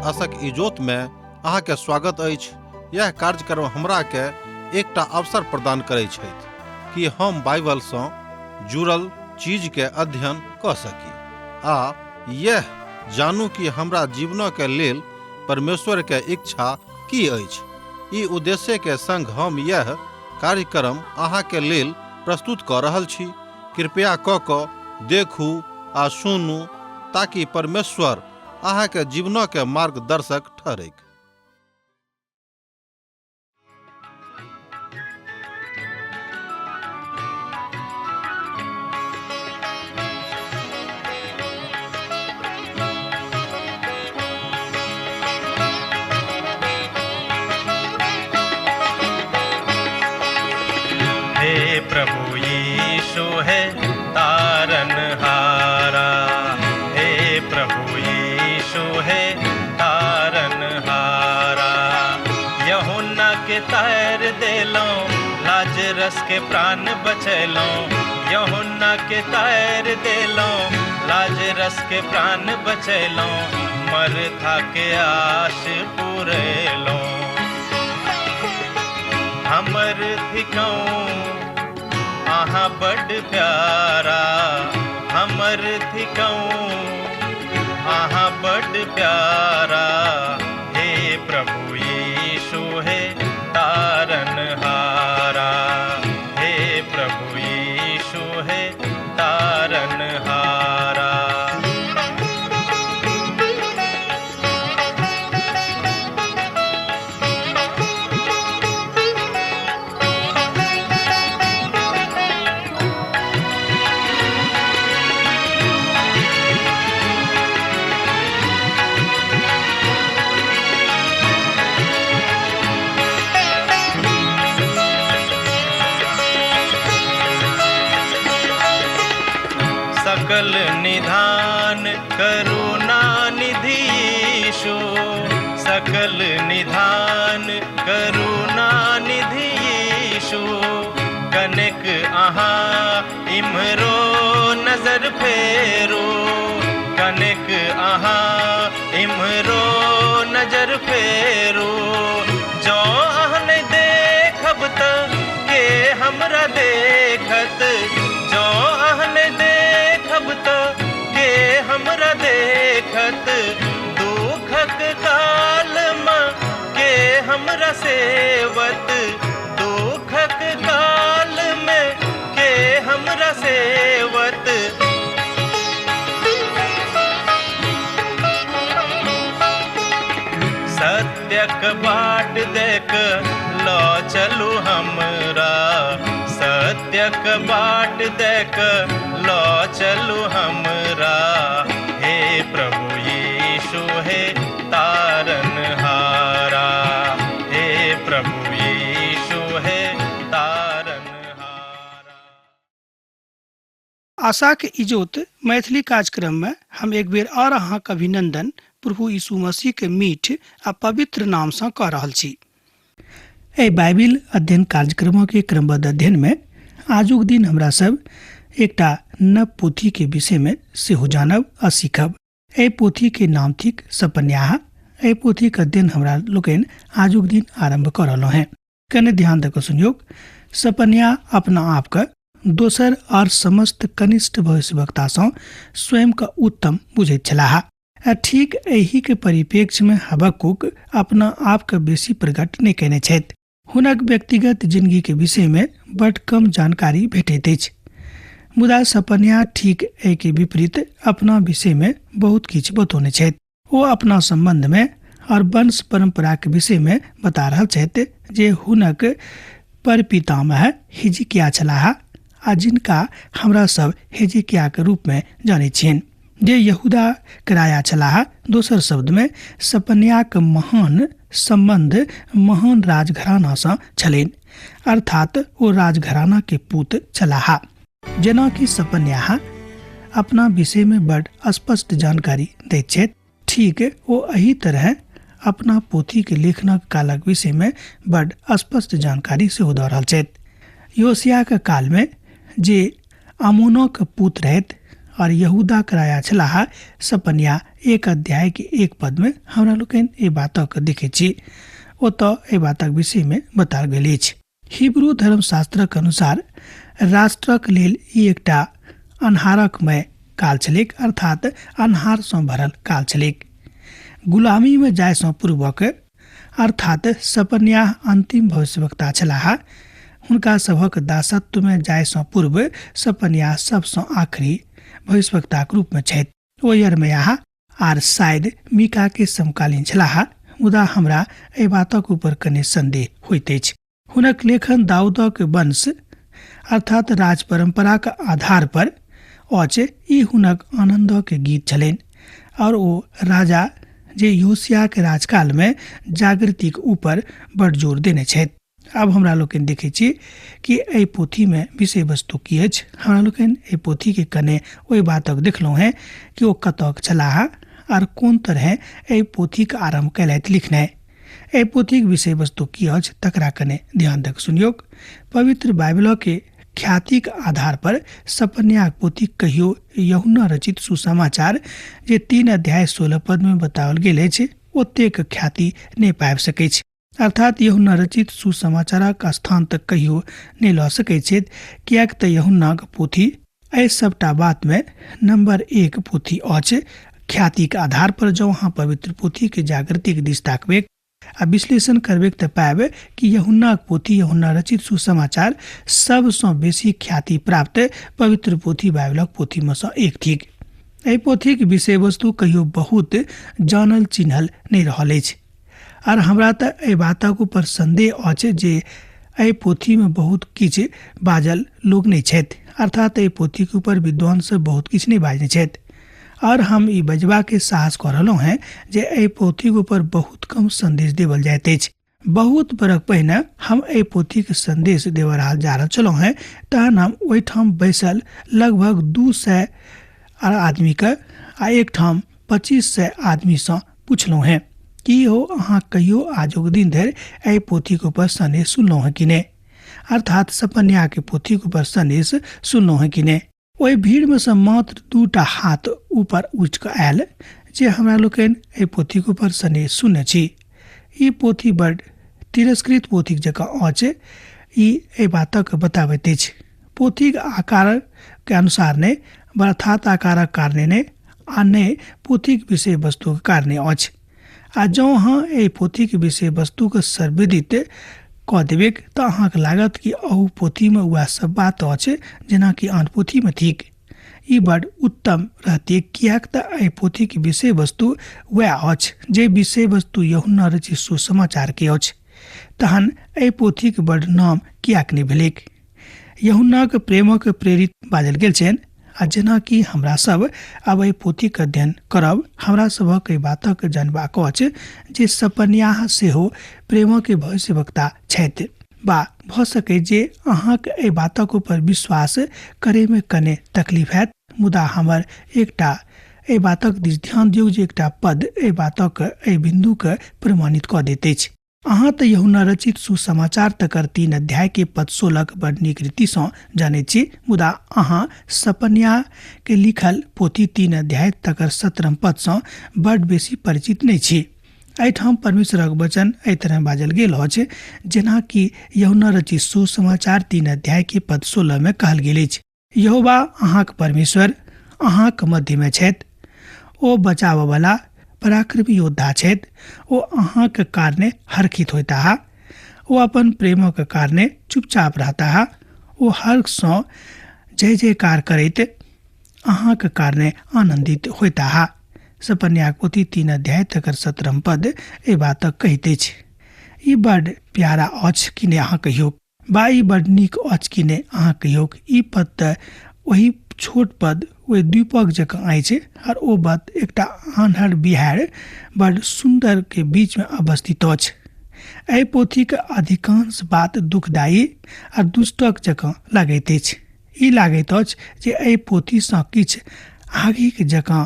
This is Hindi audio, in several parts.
आशक इजोत में अहाँ के स्वागत अछि। यह कार्यक्रम हमरा के एकटा अवसर प्रदान करैत छथि कि हम बाइबल सँ जुड़ल चीज के अध्ययन क सकी आ यह जानू कि हमरा जीवन के लेल परमेश्वर के इच्छा की अछि। ई उद्देश्य के संग हम यह कार्यक्रम अहाँ के लेल प्रस्तुत क रहल छी। कृपया क देखू आ सुनू ताकि परमेश्वर अहाँ के जीवन के मार्गदर्शक ठहरे। हे प्रभु यीशु है तारनहारा, हे प्रभु यीशु है तारनहारा। यूहन्ना के तैर देलो, लाजरस के प्राण बचैलो। यूहन्ना के तैर देलो, लाजरस के प्राण बचैलो। मरथा के आश पुरैलो। हमर थिकौं आहा बड़ प्यारा, हमर थिकौं आहा बड़ प्यारा। हे प्रभु यीशु है तारनहारा, हे प्रभु यीशु है तारनहारा। सकल निधान करुणा निधि यीशु, सकल निधान करुणा निधि यीशु। कनिक अहाँ इम्हरो नजर फेरो, कनिक अहाँ इम्हरो नजर फेरो। जो अहन देखब त के हमरा देखत, जो अहन देखब त के हमरा देखत। दुखक काल में के हमरा सेवत, दुखक काल में के हमरा सेवत। सत्यक बाट देख लो चलू हमरा, सत्यक बाट देख लो चलू हमरा। हे प्रभु यीशु है तारनहारा, हे प्रभु यीशु है तारनहारा। आशा के इजोत मैथिली कार्यक्रम में हम एक बेर और अहाँ के अभिनंदन प्रभु यीशु मसीह के मीठ आ पवित्र नाम से कह रहल छी। ए बाइबिल अध्ययन कार्यक्रमों के क्रमबद्ध अध्ययन में आजुक दिन हमरा सब एकटा नव पोथी के विषय में सेहो जानब आ सीखब। ए पोथी के नाम थिक सपन्याह। ए पोथी के अध्ययन हमरा लोकन आजुक दिन आरंभ कर रहलो हैं। कने ध्यान दे के सुनियो। सपन्याह अपना आप का दोसर और समस्त कनिष्ठ भविष्यवक्ता से स्वयं का उत्तम बुझैत छलाह। ठीक एही के परिप्रेक्ष्य में हबक्कुक अपना आप के बेसी प्रकट नहीं केने छथि। हुनक व्यक्तिगत जिंदगी के विषय में बड़ कम जानकारी भेटैत अछि। मुदा सपन्याह ठीक एहि के विपरीत अपना विषय में बहुत किछ बतौने छथि। वो अपना संबंध में और वंश परंपरा के विषय में बता रहल छथि जे हुनक परपितामह हिजकिय्याह छलाह आ जिनका हमरा सब हिजकिय्याह के रूप में जाने छियनि, जे यहूदा के राजा छलाह। दोसर शब्द में सपन्याह के महान संबंध महान राजघराना से छलनि, अर्थात वो राजघराना के पुत्र छलाह। जेना कि सपन्याह अपना विषय में बड़ स्पष्ट जानकारी दैत छथि, ठीक वो एही तरह अपना पोथी के लेखनक कालक विषय में बड़ स्पष्ट जानकारी सेहो दऽ रहल छथि। योशिय्याह के काल में जे आमोनक पुत्र रहथि और यहूदा कराया छलाह सपनिया 1 अध्याय के 1 पद में हमरा लोकन ए बातक देखे छी। ओतऽ ए बातक विषय में बताल गेल अछि। हिब्रू धर्मशास्त्रक अनुसार राष्ट्रक लेल ई एकटा अन्हारकमय काल छलैक, अर्थात अन्हार सँ भरल काल छलैक। गुलामी में जाय सँ पूर्वक अर्थात सपन्याह अंतिम भविष्यवक्ता छलाह। हुनका सभक दासत्व में जाय सँ पूर्व सपन्याह सबसँ आखिरी भविष्यवक्ताक रूप में छथि। ओ यिर्मयाह आर शायद मीका के समकालीन छलाह। मुदा हमरा एहि बातक ऊपर कने संदेह होइत अछि। हुनक लेखन दाऊदक वंश अर्थात राज परंपरा के आधार पर अछि। ई हुनक आनंद के गीत छलनि और ओ राजा जे योशिया के राजकाल में जागृति के ऊपर बड़ जोर देने छथि। अब हमरा लोकन देखे छी कि एहि पोथी में विषय वस्तु की अछि। हमरा लोकन एहि पोथी के कने ओहि बातक देखलहुँ हैं कि ओ कतक छलाह और कोन तरह एहि पोथी के आरंभ कैलथि लिखनाइ। एहि पोथी के विषय वस्तु की अछि तकरा कने ध्यान दक सुनियोक। पवित्र बाइबल के ख्याति के आधार पर सपन्याह पोथी कहियो यूहन्ना रचित सुसमाचार जे 3 अध्याय 16 पद में बताओल गेल अछि ओतेक ख्याति नहि पाबि सकै छै। अर्थात यूहन्ना रचित सुसमाचारक स्थान तक कहियो नहि लऽ सकै छै, कियाक तऽ यूहन्नाक पोथी एहि सबटा बात में नंबर 1 पोथी अछि। ख्याति के आधार पर जो अहाँ पवित्र पोथी के जागृति के दिश ताकबे आ विश्लेषण करबे तऽ पाएब कि यूहन्नाक पोथी यूहन्ना रचित सुसमाचार सबसँ बेसी ख्याति प्राप्त पवित्र पोथी बाइबलक पोथी में सँ एक थिक। एहि पोथी के विषय वस्तु कहियो बहुत जानल चिन्हल नहि रहल अछि और हमरा तऽ एहि बातक ऊपर संदेह अछि जे एहि पोथी में बहुत किछु बाजल लोग नहि छथि। अर्थात एहि पोथी के ऊपर विद्वान सब बहुत किछु नहि बाजने छथि और हम ई बजबा के साहस कऽ रहलहुँ हैं जे एहि पोथी के ऊपर बहुत कम संदेश देवल जाइत अछि। बहुत बरख पहिने हम एहि पोथी के संदेश देवल जा रहल छलहुँ हैं, तहन हम ओहिठाम बैसल लगभग 200 आदमी के आ एकठाम 2500 आदमी सँ पुछलहुँ हैं कि हो अहाँ कहियो आजुक दिन धरि एहि पोथी के ऊपर संदेश सुनलहुँ हैं कि नहि, अर्थात सपन्याह के पोथी के ऊपर संदेश सुनलहुँ हैं कि नहि। ओहि भीड़ में से मात्र 2टा हाथ ऊपर उठ कऽ आयल जे हमरा लोकन एहि पोथी के ऊपर संदेश सुनने छी। ई पोथी बड़ तिरस्कृत पोथी जकाँ अछि। ई एहि बातक बताबैत अछि पोथी के आकार के अनुसार ने अर्थात आकारक कारणे ने आ नहि पोथी के विषय वस्तु के कारणे अछि। आ जँ अहाँ एहि पोथी के विषय वस्तु के सर्वविदित कऽ देबै तऽ अहाँके लागत कि अहू पोथी में वह सब बात अछि जेना कि आन पोथी में थिक। ई बड़ उत्तम रहते, कियाक तऽ एहि पोथी के विषय वस्तु वह अछि जे विषय वस्तु यूहन्ना रचित सुसमाचार के अछि। तहन एहि पोथी के बड़ नाम कियाक नहि भेलैक। यूहन्ना के प्रेमक प्रेरित बाजल गेल छनि आ जेना कि हमरा सब अब एहि पोथी के अध्ययन करब हमरा सबक एहि बातक जानबाक अछि जे सपन्याह सेहो प्रेम के भविष्यवक्ता छथि। बा भऽ सकै जे अहाँके एहि बातक ऊपर विश्वास करे में कने तकलीफ हैत, मुदा हमर एकटा एहि बातक दिस ध्यान दियौ जे एकटा पद एहि बातक एहि बिंदु के प्रमाणित कऽ दैत अछि। अहाँ तऽ यूहन्ना रचित सुसमाचार तकर 3 अध्याय के पद 16 के बड़ नीक रीति सँ जानैत छी, मुदा अहाँ सपन्याह के लिखल पोथी 3 अध्याय तकर 17 पद सँ बड़ बेसी परिचित नहि छी। एहिठाम परमेश्वरक वचन एहि तरह बाजल गेल अछि जेना कि यूहन्ना रचित सुसमाचार 3 अध्याय के पद 16 में कहल गेल अछि। यहोवा अहाँक परमेश्वर अहाँक मध्य में छथि, ओ बचाव वाला पराक्रमी योद्धा छथि। ओ अहाँके कारणे हर्षित होता, ओ अपन प्रेमक कारणे चुपचाप रहता, ओ हर्ष सँ जय जयकार करैत अहाँके कारणे आनंदित होता। सपन्याह पोथी 3 अध्याय तकर 17 पद एहि बातक कहैत अछि। ई बड़ प्यारा अछि कि ने अहाँ कहियो, बा ई बड़ नीक अछि कि ने अहाँ कहियो। ई पद तऽ वही छोट पद ओहि द्वीपक जकाँ अछि और ओ बात एकटा आन्हर बिहार बड़ सुंदर के बीच में अवस्थित अछि। एहि पोथी के अधिकांश बात दुखदायी और दुष्टक जकाँ लगैत अछि। ई लागैत अछि जे एहि पोथी सँ किछु आगिक जकाँ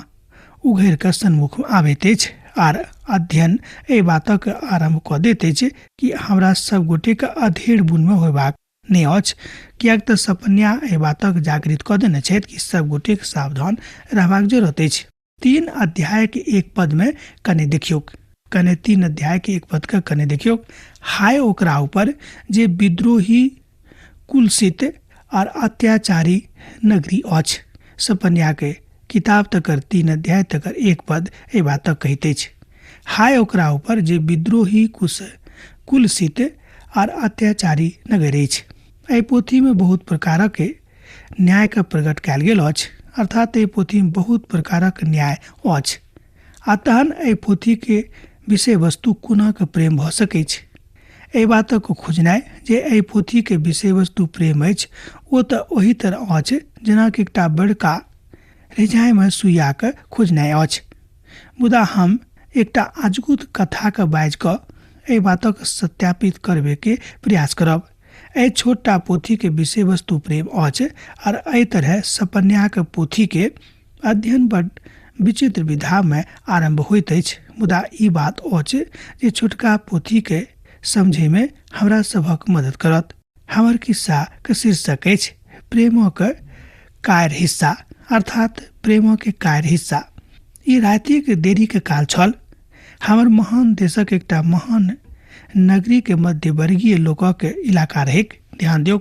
उघैर कऽ सन्मुख आबैत अछि और अध्ययन एहि बातक आरंभ कऽ दैत अछि कि हमरा सब गोटे के अधेड़ बुन में होयबाक नहीं अछि, कियाक तऽ सपन्या एहि बातक जागृत कऽ देने छथि कि सब गोटेक सावधान रहबाक जरूरत अछि। 3 अध्याय के एक पद में कने देखियौ, कने 3 अध्याय के एक पद का कने देखियौ, हाय ओकरा ऊपर जे विद्रोही, कुलसित और अत्याचारी नगरी अछि। सपन्या के किताब तकर 3 अध्याय तकर एक पद एहि बातक कहैत अछि, हाय ओकरा ऊपर जे विद्रोही, कुलसित और अत्याचारी नगर अछि। एहि पोथी में बहुत प्रकारक न्याय का प्रकट कयल गेल अछि, अर्थात एहि पोथी में बहुत प्रकारक न्याय अछि। अतः एहि पोथी के विषय वस्तु कोना के प्रेम भऽ सकै छै। एहि बातक खोजनाइ जे एहि पोथी के विषय वस्तु प्रेम अछि, ओ तऽ ओही तरह अछि जेना कि एकटा बड़का रिझाइ में सुइया के खोजनाइ अछि। मुदा हम एकटा अजगुत कथा के बाजि कऽ एहि बातक सत्यापित करबे के प्रयास करब। एहि छोटा पोथी के विषय वस्तु प्रेम अछि और एहि तरह सपन्या के पोथी के अध्ययन बड़ विचित्र विधा में आरंभ होइत अछि। मुदा ई बात अछि जे छोटका पोथी के समझे में हमरा सभक मदद करत। हमर किस्सा के शीर्षक अछि प्रेमो के कार्य हिस्सा, अर्थात प्रेमो के कार्य हिस्सा। ई राति के देरी के काल छल। हमर महान देशक एकटा महान नगरी के मध्य वर्गीय लोगों के इलाका रहे। ध्यान दियो,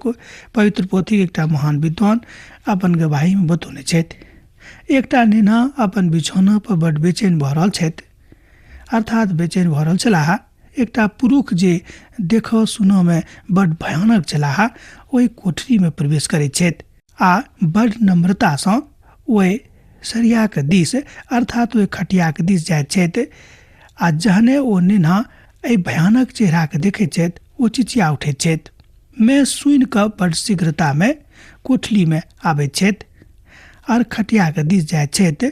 पवित्र पोथी के एकटा महान विद्वान अपन गवाही में बतौने छथि। एकटा नेना अपन बिछौना पर बड़ बेचैन भऽ रहल छथि, अर्थात बेचैन भऽ रहल छलाह। एकटा पुरुष जे देखऽ सुनऽ में बड़ भयानक छलाह, ओहि कोठरी में प्रवेश करैत छथि आ बड़ नम्रता सँ ओहि सरिया के दिस, अर्थात ओहि खटिया के दिस जाइत छथि। आ जहने ओ नेना एहि भयानक चेहरा के देखैत छथि, ओ चिचिया उठैत छथि। मैं सुनि कऽ बड़ शीघ्रता में कोठली में आबैत छथि और खटिया के दिस जाइत छथि।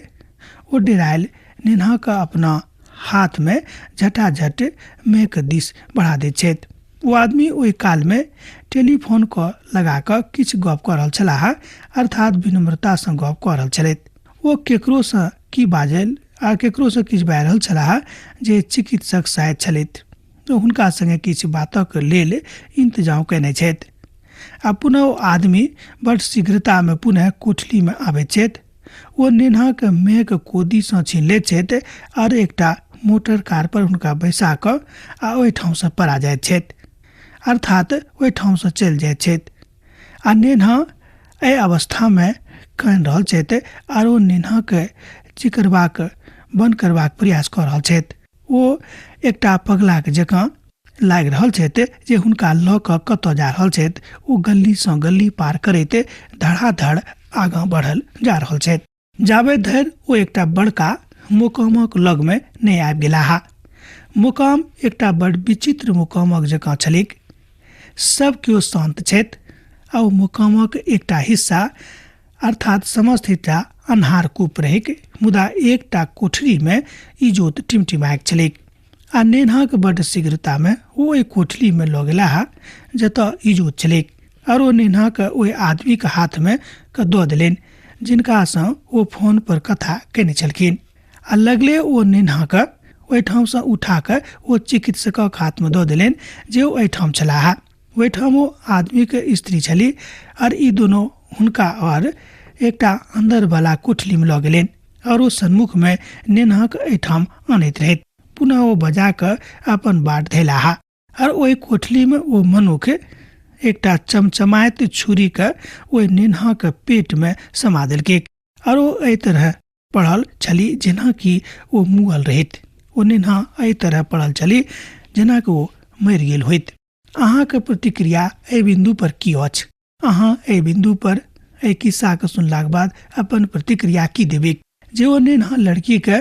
ओ डेरायल नेना के अपना हाथ में झटाझट मैं के दिस बढ़ा दैत छथि। ओ आदमी ओहि काल में टेलीफोन को लगा कऽ किछु गप कऽ रहल छलाह, अर्थात विनम्रता सँ गप कऽ रहल छलथि। ओ केकरो सँ की बाजल आ केकरो सँ किछु बाजि रहल छलाह जे चिकित्सक शायद छलथि। तो हुनका संगे किछु बातक लेल इंतजाम कयने छथि। आ पुनः ओ आदमी बड़ शीघ्रता में पुनः कोठली में आबैत छथि। ओ नेना के मेघ कोदी सँ छीन लैत छथि और एकटा मोटर कार पर हुनका बैसा कऽ आ ओहि ठाम सँ परा जाइत छथि, अर्थात ओहि ठाम सँ चलि जाइत छथि। आ नेना एहि अवस्था में कानि रहल छथि और ओ नेना के चिकरबाक बंद करबाक प्रयास कऽ रहल छथि। ओ एकटा पगला के जकाँ लागि रहल छथि जे हुनका लऽ कऽ कतऽ जा रहल छथि। ओ गली सँ गली पार करैत धड़ाधड़ आगाँ बढ़ल जा रहल छथि, जाबे धरि ओ एकटा बड़का मुकामक लग में नहि आबि गेलाह। मुकाम एकटा बड़ विचित्र मुकामक जकाँ छलैक। सब केओ शांत छथि आ ओ मुकामक एकटा हिस्सा, अर्थात समस्त हिस्सा अन्हार कूप रहैक। मुदा एकटा कोठरी में इजोत टिमटिमाइत छलैक। आ नेना के बड़ शीघ्रता में ओ ओहि कोठली में लऽ गेलाह जतऽ इजोत छलैक और ओ नेना के ओहि आदमी के हाथ में के दऽ देलनि जिनका सँ ओ फोन पर कथा केने छलखिन। आ लगले ओ नेना के ओहि ठाम सँ उठा कऽ ओ चिकित्सकक हाथ में दऽ देलनि जे ओ एहि ठाम छलाह। ओहि ठाम ओ आदमी के स्त्री छली और ई दुनू हुनका और एकटा अंदर वाला कोठली में लऽ गेलनि और ओ सन्मुख में नेना के एहि ठाम आनैत रहैत। पुनः ओ बजा कऽ अपन बाट धैलाह और ओहि कोठली में ओ मनुख एकटा चमचमाइत छुरी के ओहि नेना के पेट में समा देलकै और ओ एहि तरह पड़ल छली जेना कि ओ मुगल रहैत। ओ नेना एहि तरह पड़ल छली जेना कि ओ मरि गेल होइत। अहाँ के प्रतिक्रिया एहि बिंदु पर की अछि? अहाँ एहि बिंदु पर एहि किस्सा के सुनलाक बाद अपन प्रतिक्रिया की देबै? जे ओ नेना लड़की के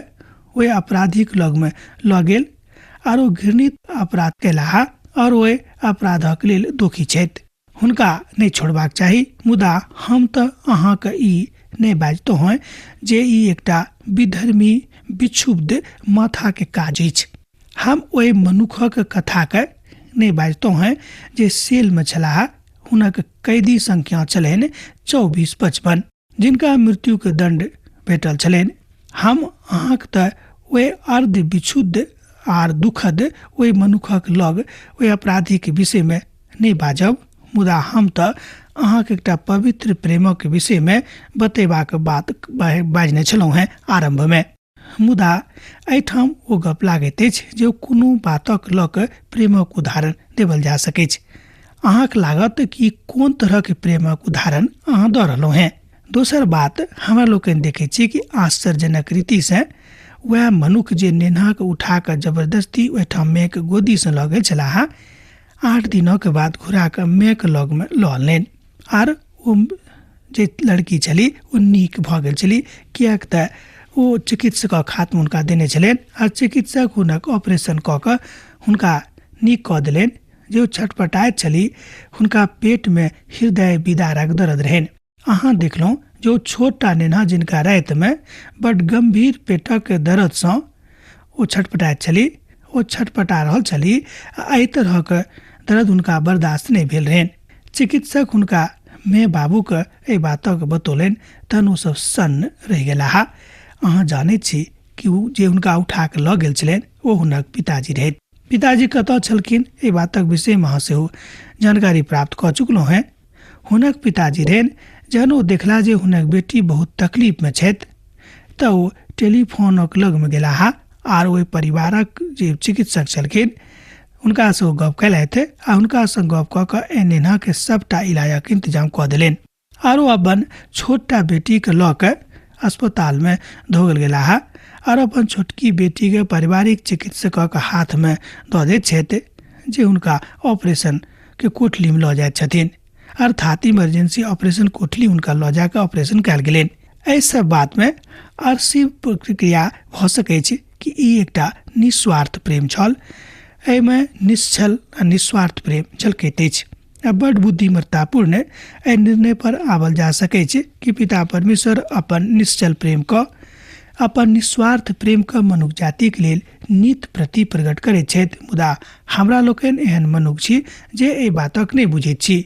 ओहि अपराधीक लग में लऽ गेल और ओ घृणित अपराध केलाह और ओहि अपराधक लेल दोषी छथि। हुनका नहीं छोड़बाक चाही। मुदा हम तऽ अहाँ के ई नहीं बाजतो हैं जे ई एकटा विधर्मी विक्षुब्ध माथा के काज अछि। हम ओहि मनुखक कथा के नहीं बाजतो हैं जे सेल में छलाह। हुनक कैदी संख्या छलनि 24-55, जिनका मृत्यु के दंड भेटल छलनि। हम अहाँक तऽ ओहि अर्ध विक्षुब्ध आर दुखद ओहि मनुखक लग ओहि अपराधी के विषय में नहीं बाजब। मुदा हम तऽ अहाँके एकटा पवित्र प्रेमक विषय में बतेबाक बात बाजने छलहुँ हैं आरंभ में। मुदा एहिठाम ओ गप लागैत अछि जे कोनो बातक लऽ कऽ प्रेमक उदाहरण देवल जा सकैत छै। अहाँके लागत कि कोन तरहक प्रेमक उदाहरण अहाँ दऽ रहलहुँ हैं। दोसर बात हमरा लोकनि देखै छी कि आश्चर्यजनक रीति से वह मनुख जे नेनाक उठा कऽ जबरदस्ती ओहिठाम मेघ गोदी से लऽ गेल छलाह, 8 दिनक बाद घुरा कऽ मेघ लग में लऽ अनलनि। आर ओ जे लड़की छली ओ नीक भऽ गेल छली, किएक तऽ ओ चिकित्सकक हाथ में हुनका देने छलनि आ चिकित्सक हुनक ऑपरेशन कऽ कऽ हुनका नीक कऽ देलनि। जे ओ छटपटाइत छली, हुनका पेट में हृदय विदारक दर्द रहनि। अहाँ देखलहुँ जे ओ छोटा नेना जिनका राति में बड गंभीर पेटक दर्द सँ ओ छटपटाइत छली, ओ छटपटा रहल छली आ एहि तरहक दर्द हुनका बर्दाश्त नहि भेल रहनि। चिकित्सक हुनका माय बाबूके एहि बातक बतौलनि तहन ओ सब सन्न रहि गेलाह। अहाँ जानैत छी कि ओ जे हुनका उठा कऽ लऽ गेल छलनि ओ हुनक पिताजी रहथि। पिताजी कतऽ छलखिन एहि बातक विषय में अहाँ सेहो जानकारी प्राप्त कऽ चुकलहुँ हैं। हुनक पिताजी रहनि। जहन ओ देखला जे हुनक बेटी बहुत तकलीफ में छथि तऽ ओ टेलीफोनक लग में गेलाह आर ओहि परिवारक जे चिकित्सक छलखिन हुनका से ओ गप कैलथि आ हुनका से गप कऽ कऽ ए नेना के सबटा इलाजक इंतजाम कऽ देलनि। आर ओ अपन छोटा बेटी के लऽ कऽ अस्पताल में धोगल गेलाह और अपन छोटकी बेटी के पारिवारिक चिकित्सकक हाथ में दऽ दैत छथि जे हुनका ऑपरेशन के कोठली में लऽ जाइत छथिन। अर्थात इमरजेंसी ऑपरेशन कोठली हुनका लऽ जाकऽ ऑपरेशन कयल गेलनि। एहि सब बात में आरसी प्रक्रिया भऽ सकैत छै कि ई एकटा निस्वार्थ प्रेम छल। एहिमे निश्चल आ निस्वार्थ प्रेम झलकैत अछि। आ बड़ बुद्धिमत्तापूर्ण एहि निर्णय पर आबल जा सकैत छै कि पिता परमेश्वर अपन निश्चल प्रेम क अपन निस्वार्थ प्रेम क मनुष्य जातिक लेल नित प्रति प्रकट करैत छथि। मुदा हमरा लोकनि एहन मनुष्य छी जे एहि बातक नहि बुझैत छी।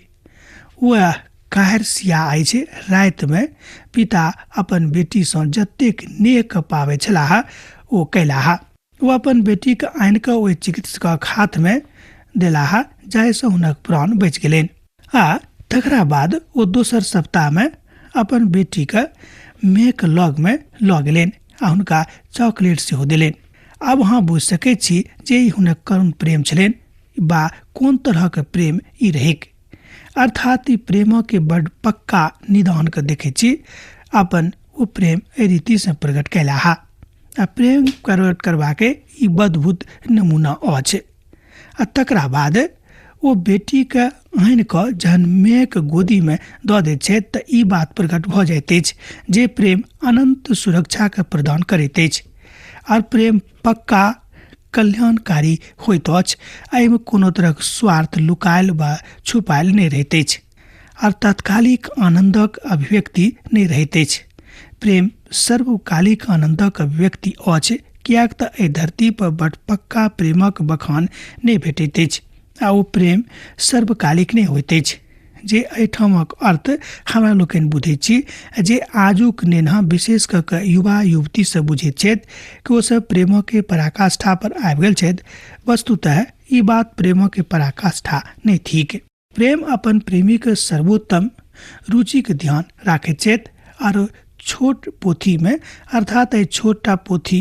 वह काहर सिया अछि राति में पिता अपन बेटी सँ जतेक नेक पाबै छलाह ओ कैलाह। ओ अपन बेटी के आनि कऽ ओहि चिकित्सकक हाथ में देलाह जाहिसँ हुनक प्राण बचि गेलनि। आ तकरा बाद ओ दोसर सप्ताह में अपन बेटी के मेघ लग में लऽ गेलनि आ हुनका चॉकलेट सेहो देलनि। आब अहाँ बुझि सकैत छी जे ई हुनक करुण प्रेम छलनि बा कोन तरहक प्रेम ई रहैक। अर्थात ई प्रेम के बड़ पक्का निदान के देखैत छी। अपन ओ प्रेम एहि रीति से प्रकट कैलाह आ प्रेम प्रकट करबाके ई अद्भुत नमूना अछि। आ तकरा बाद ओ बेटी के आनि कऽ जहन मेघ गोदी में दऽ दैत छथि तऽ ई बात प्रकट भऽ जाइत अछि जे प्रेम अनंत सुरक्षा के प्रदान करैत अछि और प्रेम पक्का कल्याणकारी होइत अछि। एहिमे कोनो तरहक स्वार्थ लुकायल वा छुपायल नहि रहैत अछि और तात्कालिक आनंदक अभिव्यक्ति नहि रहैत अछि। प्रेम सर्वकालिक आनंदक अभिव्यक्ति अछि, किएक तऽ एहि धरती पर बड़ पक्का प्रेमक बखान नहि भेटैत अछि आ ओ प्रेम सर्वकालिक नहि होइत अछि। जे एहिठामक अर्थ हमरा लोकनि बुझैत छी जे आजुक नेना विशेष कऽ कऽ युवा युवती से बुझैत छथि कि ओ सब प्रेम के पराकाष्ठा पर आबि गेल छथि। वस्तुतः ई बात प्रेम के पराकाष्ठा नहि थिक। प्रेम अपन प्रेमी के सर्वोत्तम रुचि के ध्यान राखैत छथि और छोट पोथी में अर्थात छोटा पोथी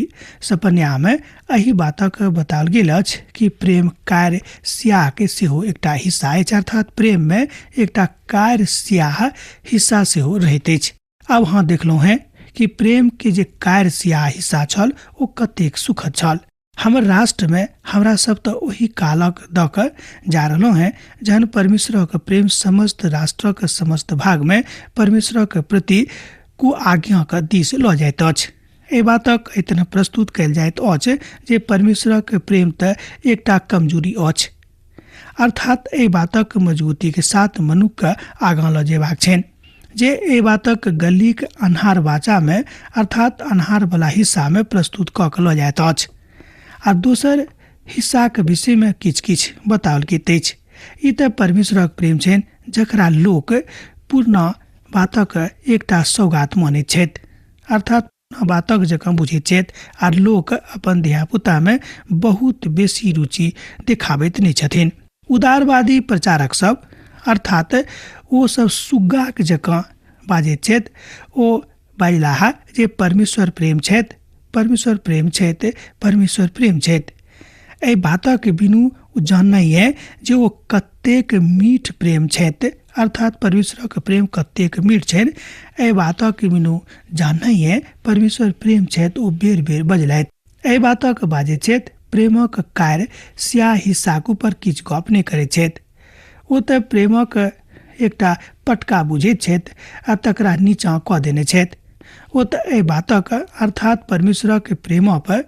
सपन्या में एहि बातक बताओल गेल अछि कि प्रेम कार्य स्याह के सेहो एकटा हिस्सा अछि। अर्थात प्रेम में एकटा कार्य स्याह हिस्सा सेहो रहैत अछि। अब अहाँ देखलहुँ हैं कि प्रेम के जे कार्य स्याह हिस्सा छल ओ कतेक सुखद छल। हमर राष्ट्र में हमरा सब तो वही कालक दऽ कऽ जा रहलहुँ हैं जहन परमेश्वरक प्रेम समस्त राष्ट्रक समस्त भाग में परमेश्वरक प्रति को आज्ञा के दिस लऽ जाइत अछि। एहि बातक इतना प्रस्तुत कयल जाइत अछि जे परमेश्वरक प्रेम तऽ एकटा कमजोरी अछि। अर्थात एहि बातक मजबूती के साथ मनुष्य के आगाँ लऽ जेबाक छनि जे एहि बातक गलीक अन्हार वाचा में अर्थात अन्हार वाला हिस्सा में प्रस्तुत कऽ के लऽ जाइत अछि। आ दोसर हिस्सा के विषय में किछ किछ बताओल गेल अछि। ई तऽ परमेश्वरक प्रेम छनि जकरा लोक पूर्ण बातक एकटा सौगात मानैत छथि, अर्थात बातक जकाँ बुझैत छथि आ लोक अपन धियापुता में बहुत बेसी रुचि देखाबैत नहि छथिन। उदारवादी प्रचारक सब अर्थात ओ सब सुग्गाक जकाँ बाजैत छथि। ओ बाजलाहा जे परमेश्वर प्रेम छथि, परमेश्वर प्रेम छथि, परमेश्वर प्रेम छथि। एहि बातक बिनु ओ जाननाइए जे ओ कतेक मीठ प्रेम छथि, अर्थात परमेश्वरक प्रेम कतेक मीठ छनि। एहि बातक बिनु जाननाइए परमेश्वर प्रेम छथि ओ बेर बेर बजलथि। एहि बातक बाजैत छथि प्रेमक कार्य स्याही साकू पर किछु गप नहि करैत छथि। ओ तऽ प्रेमक एकटा पटका बुझैत छथि आ तकरा नीचाँ कऽ देने छथि। ओ तऽ एहि बातक अर्थात परमेश्वरक प्रेम पर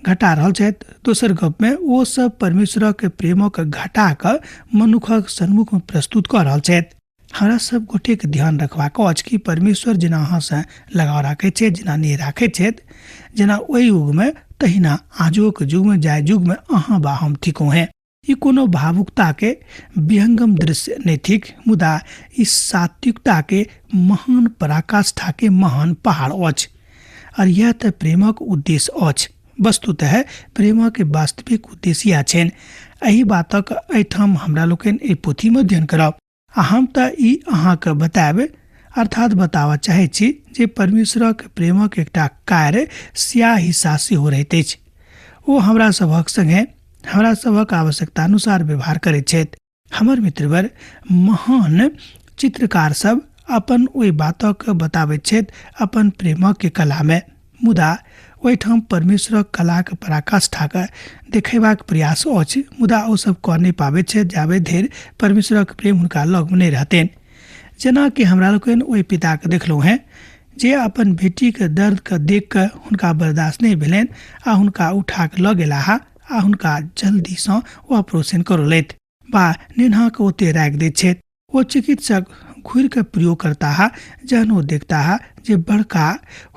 घटा रहल छथि। दोसर गपमे ओ सब परमेश्वरक प्रेमक घटा कऽ मनुखक सन्मुख में प्रस्तुत कऽ रहल छथि। हमरा सब गोटेके ध्यान रखबाक अछि कि परमेश्वर जेना अहाँसँ लगाव राखैत छथि, जेना नेह राखैत छथि, जेना ओहि युगमे तहिना आजुक युगमे जाय युगमे अहाँ बा हम थिको हैं। ई कोनो भावुकता के विहंगम दृश्य नहीं थिक, मुदा ई सात्विकता के महान पराकाष्ठा के महान पहाड़ अछि। और यह तो प्रेमक उद्देश्य अछि। वस्तुतः प्रेमक वास्तविक उद्देश्य इएह छनि। एहि बातक एहिठाम हमरा लोकनि एहि पोथीमे अध्ययन करब आ हम तऽ ई अहाँके बतायब, अर्थात बताबऽ चाहै छी जे परमेश्वरक प्रेमक एकटा कार्य स्याही सा सेहो रहैत अछि। ओ हमरा सभक संगे हमरा सभक आवश्यकता अनुसार व्यवहार करैत छथि। हमर मित्रवर महान चित्रकार सब अपन ओहि बातक बताबैत छथि अपन प्रेमक के कला में, मुदा ओहिठाम परमेश्वरक कलाक पराकाष्ठाके देखैबाक प्रयास अछि, मुदा ओ सब कऽ नहि पाबैत छथि जाबे धरि परमेश्वरक प्रेम हुनका लग नहि रहतनि। जेना कि हमरा लोकनि ओहि पिताके देखलहुँ हैं जे अपन बेटीके दर्दके देख कऽ हुनका बर्दाश्त नहि भेलनि आ हुनका उठा कऽ लऽ गेलाह आ हुनका जल्दीसँ ऑपरेशन करौलथि वा नेन्हाके ओते राखि दैत छथि। ओ चिकित्सक घुरि कऽ प्रयोग करता जहन ओ देखता जे बड़का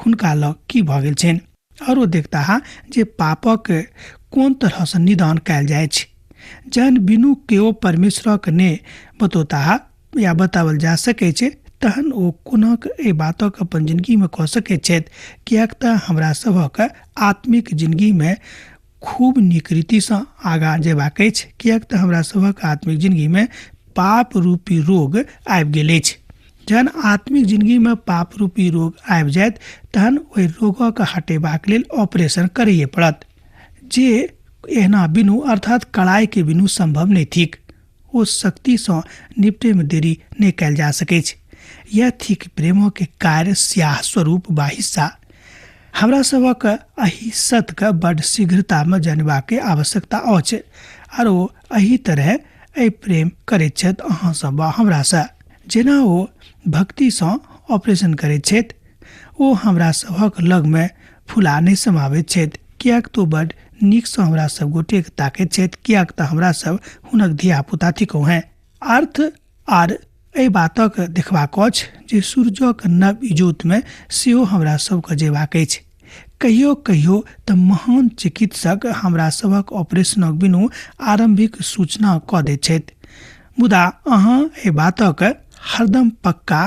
हुनका लग की भऽ गेल छनि, और ओ देखता जे पापक कोन तरहसँ निदान कयल जाइ छै। जहन बिनु केओ परमेश्वरक ने बतौता या बतावल जा सकै छै, तहन ओ कोनाक एहि बातक अपन जिंदगीमे कऽ सकैत छथि, किएक तऽ हमरा सभक आत्मिक जिंदगीमे खूब नीक रीतिसँ आगाँ जेबाक अछि, किएक तऽ हमरा सभक आत्मिक जिंदगीमे पाप रूपी रोग आबि गेल अछि। जहन आत्मिक जिंदगीमे पाप रूपी रोग आबि जायत तहन ओहि रोगक हटेबाक लेल ऑपरेशन करैए पड़त, जे एहना बिनु अर्थात कड़ाई के बिनु संभव नहीं थिक। ओ शक्तिसँ निपटैमे देरी नहीं कयल जा सकै छै। यह थिक प्रेमो के कार्य स्याह स्वरूप वा हिस्सा। हमरा सभक एहि सत्यके बड़ शीघ्रतामे जानबाक आवश्यकता अछि, और ओ एहि तरह एहि प्रेम करैत छथि अहाँसँ वा हमरासँ। जेना ओ भक्तिसँ ऑपरेशन करैत छथि, ओ हमरा सभक लगमे फुला नहि समाबैत छथि, किएक तो बड़ नीकसँ हमरा सब गोटेके ताकैत छथि, किएक तऽ हमरा सब हुनक धिया पुता थिको हैं। अर्थ आर एहि बातक देखबाक अछि जे सूर्यक नव इजोतमे सेहो हमरा सबके जेबाक अछि। कहियो कहियो तऽ महान चिकित्सक हमरा सभक ऑपरेशनक बिनु आरंभिक सूचना कऽ दैत छथि, मुदा अहाँ एहि बातक हरदम पक्का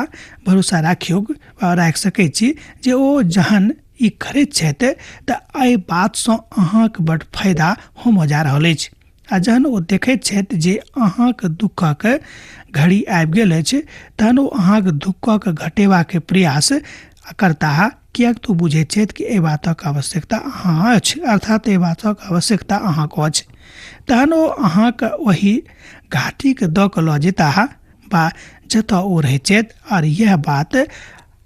भरोसा राखि सकैत छी जे ओ जहन ई करैत छथि तऽ एहि बातसँ अहाँके बड़ फायदा होमऽ जा रहल अछि। आ जहन ओ देखैत छथि जे अहाँके दुखक घड़ी आबि गेल अछि तहन ओ अहाँके दुखक घटेबाक प्रयास करता, किएक तो बुझैत छथि कि एहि बातक आवश्यकता अहाँ अछि, अर्थात एहि बातक आवश्यकता अहाँके अछि। तहन ओ अहाँके ओहि घाटीके दऽ कऽ लऽ जेता वा जतऽ ओ रहैत छथि। और यह बात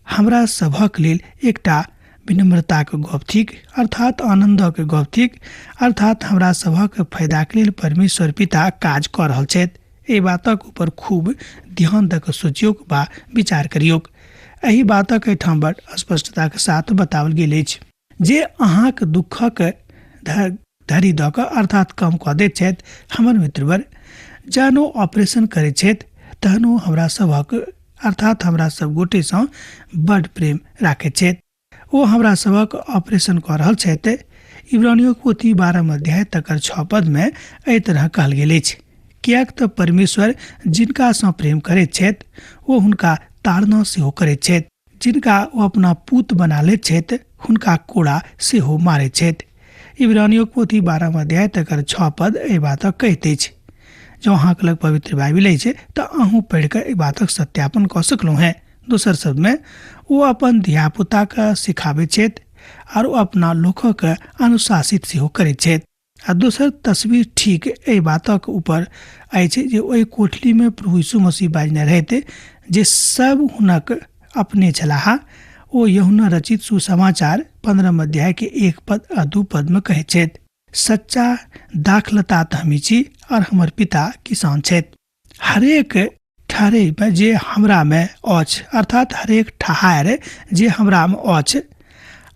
हमरा सभक लेल एकटा विनम्रताके गप थिक, अर्थात आनंदके गप थिक, अर्थात हमरा सभक फायदाके लेल परमेश्वर पिता काज कऽ रहल छथि। एहि बातक ऊपर खूब ध्यान दऽ कऽ सोचियोक वा विचार करियोक। एहि बातक एहिठाम बड़ स्पष्टताके साथ बताओल गेल अछि जे अहाँके दुखक धरि दऽ कऽ अर्थात कम कऽ दैत छथि। हमर मित्रवर जहन ओ ऑपरेशन करैत छथि तहन ओ हमरा सभक अर्थात हमरा सब गोटेसँ बड़ प्रेम राखैत छथि। ओ हमरा सभक ऑपरेशन कऽ रहल छथि। इब्रानियों पोथी 12 अध्याय तकर 6 पदमे एहि तरह कहल गेल अछि, किएक तऽ परमेश्वर जिनकासँ प्रेम करैत छथि ओ हुनका ताड़ना सेहो करैत छथि, जिनका ओ अपना पूत बना लैत छथि हुनका कोड़ा सेहो मारैत छथि। इब्रानियों पोथी 12 अध्याय तकर 6 पद एहि बातक कहैत अछि। जो अहाँके लग पवित्र बाइबिल छै तऽ अहूँ पढ़ि कऽ एहि बातक सत्यापन कऽ सकलहुँ हैं। दोसर शब्दमे ओ अपन धियापुताके सिखाबैत छथि और अपना लोकके अनुशासित सेहो करैत छथि। आ दोसर तस्वीर ठीक एहि बातक ऊपर अछि जे ओहि कोठलीमे प्रभु यीशु मसीह बाजने रहथि जे सब हुनक अपने छलाह। ओ यूहन्ना रचित सुसमाचार 15 अध्याय के 1 पद आ 2 पद में कहै छथि, सच्चा दाखलता तऽ हमी छी और हमर पिता किसान छथि। हरेक ठहरे जे हमरा में अछि, अर्थात हरेक ठहार जे हमरा में अछि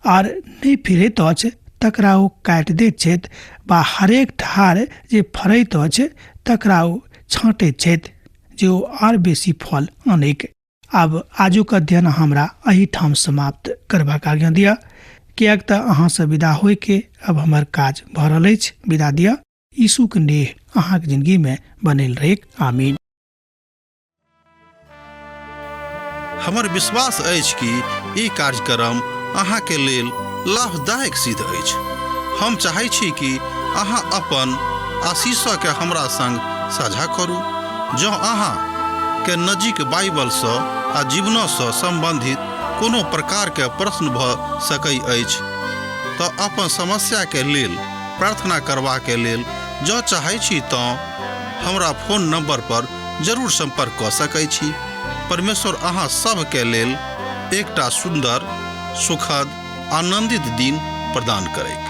और नहीं फिरैत अछि तकरा ओ काटि दैत छथि, बा हरेक ठहार जे फरैत अछि तकरा ओ छाँटैत छथि जे ओ और बेसी फल आनैक। अब आजुक अध्ययन हमरा एही ठाम समाप्त करबाक आज्ञा दिया, कियाक तऽ अहाँ से विदा होय के अब हमर काज भऽ रहल अछि। विदा दिया। यीशु के नेह अहाँके जिंदगी में बनल रहेक। आमीन। हमर विश्वास अछि कि ई कार्यक्रम अहाँके लेल लाभदायक सिद्ध अछि। हम चाहै छी कि अहाँ अपन आशीषके हमरा संग साझा करू। जँ अहाँ के नजीक बाइबल सँ आ जीवन सँ संबंधित कोनो प्रकार के प्रश्न भऽ सकै अछि तऽ अपन समस्या के लेल प्रार्थना करबा के लेल जँ चाहै छी तऽ हमरा फोन नंबर पर जरूर संपर्क कऽ सकै छी। परमेश्वर अहाँ सब के लेल एकटा सुंदर, सुखद, आनंदित दिन प्रदान करैक।